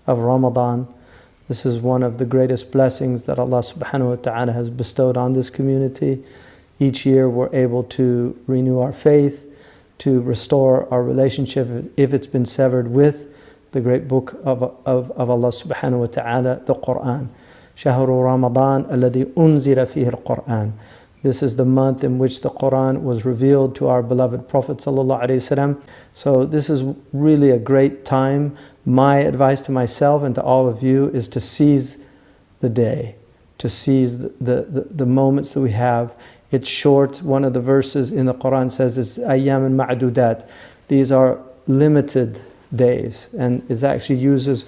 of Ramadan. This is one of the greatest blessings that Allah subhanahu wa ta'ala has bestowed on this community. Each year we're able to renew our faith, to restore our relationship if it's been severed with the great book of Allah subhanahu wa ta'ala, the Quran. شهر رمضان الذي أنزل فيه القرآن. This is the month in which the Quran was revealed to our beloved Prophet sallallahu alaihi wasallam. So this is really a great time. My advice to myself and to all of you is to seize the day, to seize the moments that we have. It's short. One of the verses in the Quran says it's ayyam ma'dudat. These are limited days, and it actually uses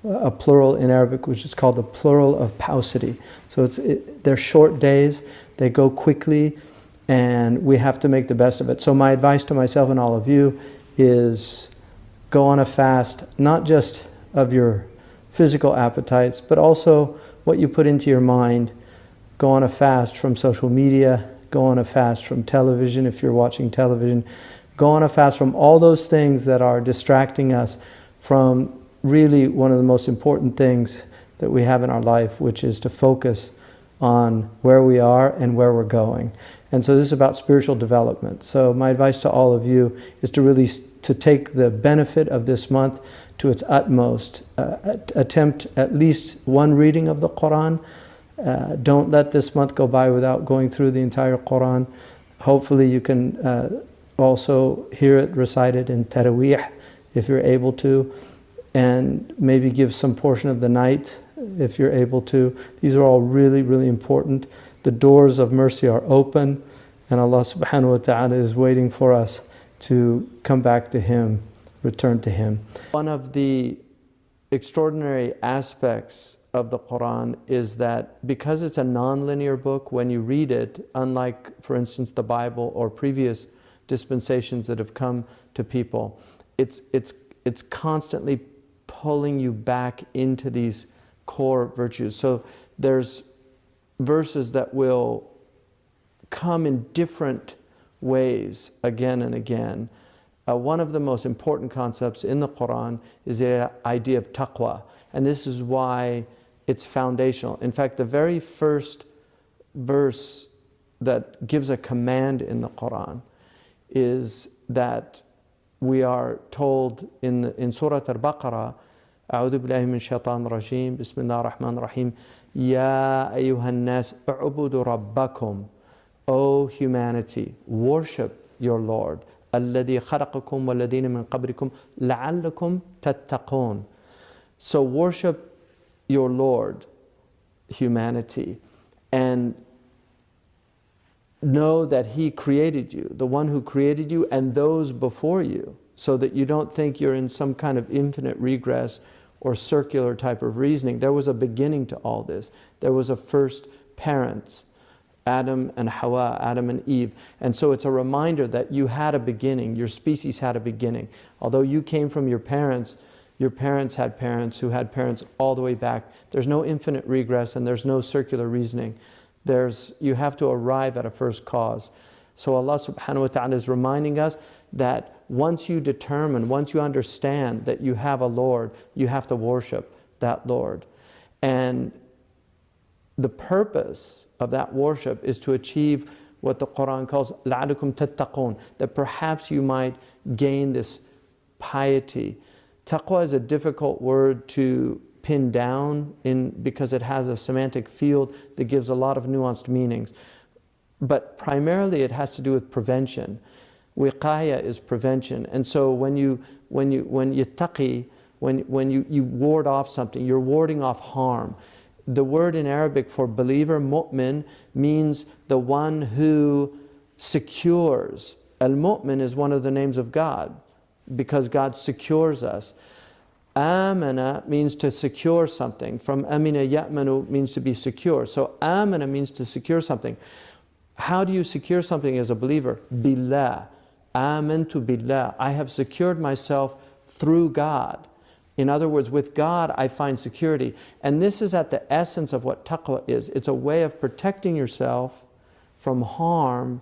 a plural in Arabic, which is called the plural of paucity. So they're short days, they go quickly, and we have to make the best of it. So my advice to myself and all of you is go on a fast, not just of your physical appetites, but also what you put into your mind. Go on a fast from social media, go on a fast from television if you're watching television, go on a fast from all those things that are distracting us from really one of the most important things that we have in our life, which is to focus on where we are and where we're going. And so this is about spiritual development. So my advice to all of you is to really to take the benefit of this month to its utmost. Attempt at least one reading of the Quran. Don't let this month go by without going through the entire Quran. Hopefully you can also hear it recited in Taraweeh if you're able to, and maybe give some portion of the night if you're able to. These are all really, really important. The doors of mercy are open, and Allah subhanahu wa ta'ala is waiting for us to come back to Him, return to Him. One of the extraordinary aspects of the Quran is that because it's a non-linear book, when you read it, unlike, for instance, the Bible or previous dispensations that have come to people, it's constantly pulling you back into these core virtues. So there's verses that will come in different ways again and again. One of the most important concepts in the Quran is the idea of Taqwa, and this is why it's foundational. In fact, the very first verse that gives a command in the Quran is that we are told in Surah Al-Baqarah, أعوذ بالله من الشيطان الرجيم بسم الله الرحمن الرحيم يا أيها الناس اعبدوا ربكم. O humanity, worship your Lord. الذي خلقكم والذين من قبلكم لعلكم تتقون. So worship your Lord, humanity, and know that He created you, the one who created you and those before you, so that you don't think you're in some kind of infinite regress or circular type of reasoning. There was a beginning to all this. There was a first parents, Adam and Hawa, Adam and Eve. And so it's a reminder that you had a beginning, your species had a beginning. Although you came from your parents had parents who had parents all the way back. There's no infinite regress and there's no circular reasoning. You have to arrive at a first cause. So Allah subhanahu wa ta'ala is reminding us that once you understand that you have a Lord, you have to worship that Lord. And the purpose of that worship is to achieve what the Quran calls لَعَلَكُمْ تَتَّقُونَ, that perhaps you might gain this piety. Taqwa is a difficult word to pin down because it has a semantic field that gives a lot of nuanced meanings. But primarily it has to do with prevention. Wiqaya is prevention. And so when you taqi, when you ward off something, you're warding off harm. The word in Arabic for believer, mu'min, means the one who secures. Al-mu'min is one of the names of God because God secures us. Amana means to secure something. From amina ya'manu means to be secure. So amana means to secure something. How do you secure something as a believer? Billah. Amantu billah. I have secured myself through God. In other words, with God I find security. And this is at the essence of what taqwa is. It's a way of protecting yourself from harm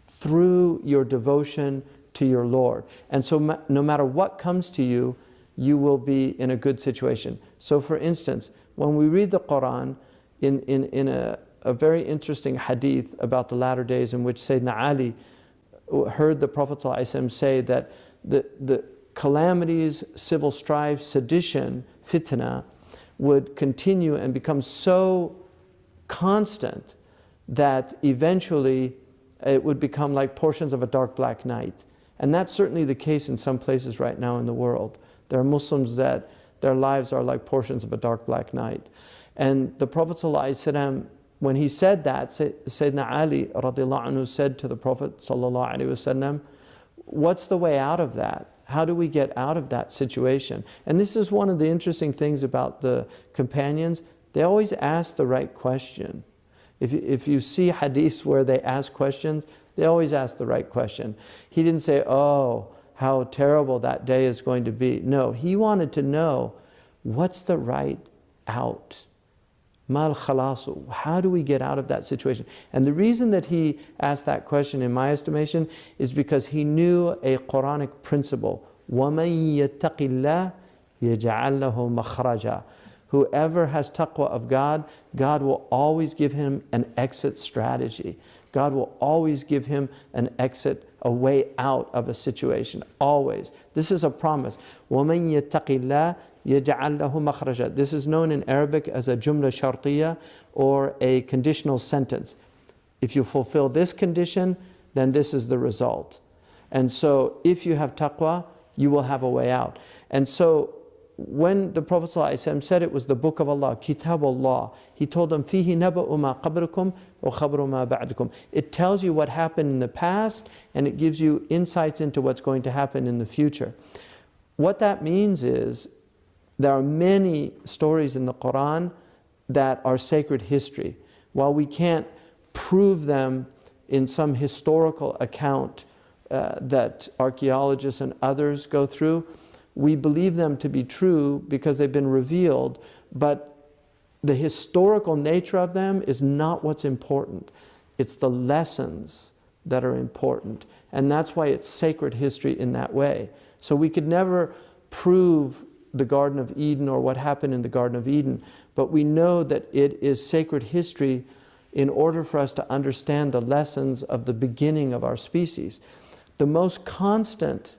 through your devotion to your Lord. And so no matter what comes to you, you will be in a good situation. So for instance, when we read the Quran in a very interesting hadith about the latter days, in which Sayyidina Ali heard the Prophet ﷺ say that the calamities, civil strife, sedition, fitna, would continue and become so constant that eventually it would become like portions of a dark black night. And that's certainly the case in some places right now in the world. There are Muslims that their lives are like portions of a dark black night. And the Prophet ﷺ, when he said that, Sayyidina Ali radiallahu anhu said to the Prophet ﷺ, what's the way out of that? How do we get out of that situation? And this is one of the interesting things about the companions. They always ask the right question. If you see hadiths where they ask questions, they always ask the right question. He didn't say, oh, how terrible that day is going to be. No, he wanted to know, what's the right out? Mal khalasu. How do we get out of that situation? And the reason that he asked that question, in my estimation, is because he knew a Quranic principle. وَمَن يَتَّقِ اللَّهِ يَجْعَلْ لَهُ مَخْرَجًا. Whoever has taqwa of God, God will always give him an exit strategy. God will always give him an exit, a way out of a situation. Always. This is a promise. وَمَن يَتَّقِ اللَّهِ يَجْعَلْ لَهُ مَخْرَجًا. This is known in Arabic as a jumla shartiyya, or a conditional sentence. If you fulfill this condition, then this is the result. And so if you have taqwa, you will have a way out. And so when the Prophet ﷺ said it was the book of Allah, Kitab Allah, he told them, فِيهِ نَبَأُ مَا قَبْرُكُمْ وَخَبْرُ مَا بَعْدُكُمْ. It tells you what happened in the past, and it gives you insights into what's going to happen in the future. What that means is, there are many stories in the Quran that are sacred history. While we can't prove them in some historical account that archaeologists and others go through, we believe them to be true because they've been revealed, but the historical nature of them is not what's important. It's the lessons that are important. And that's why it's sacred history in that way. So we could never prove the Garden of Eden or what happened in the Garden of Eden, but we know that it is sacred history in order for us to understand the lessons of the beginning of our species. The most constant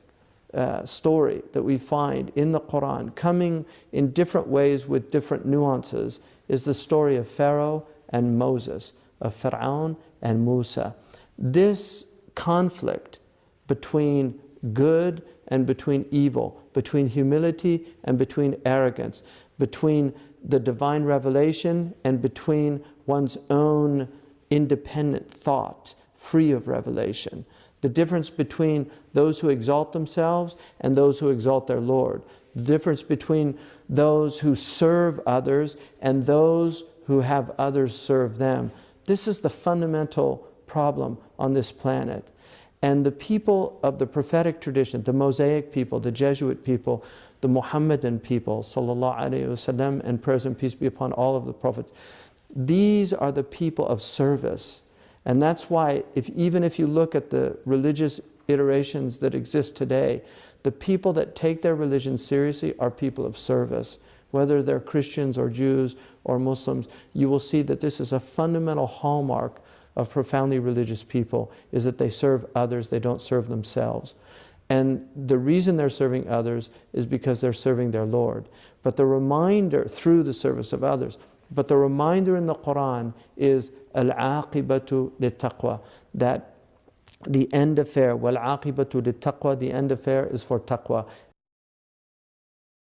story that we find in the Quran, coming in different ways with different nuances, is the story of Pharaoh and Moses, of Fir'aun and Musa. This conflict between good and between evil, between humility and between arrogance, between the divine revelation and between one's own independent thought, free of revelation. The difference between those who exalt themselves and those who exalt their Lord. The difference between those who serve others and those who have others serve them. This is the fundamental problem on this planet. And the people of the prophetic tradition, the Mosaic people, the Jesuit people, the Muhammadan people, sallallahu alaihi wasallam, and prayers and peace be upon all of the prophets, these are the people of service. And that's why, even if you look at the religious iterations that exist today, the people that take their religion seriously are people of service. Whether they're Christians or Jews or Muslims, you will see that this is a fundamental hallmark of profoundly religious people, is that they serve others, they don't serve themselves. And the reason they're serving others is because they're serving their Lord. But the reminder through the service of others, but the reminder in the Quran is al-aqibatu lit-taqwa, that the end affair, wal-aqibatu lit-taqwa, the end affair is for taqwa.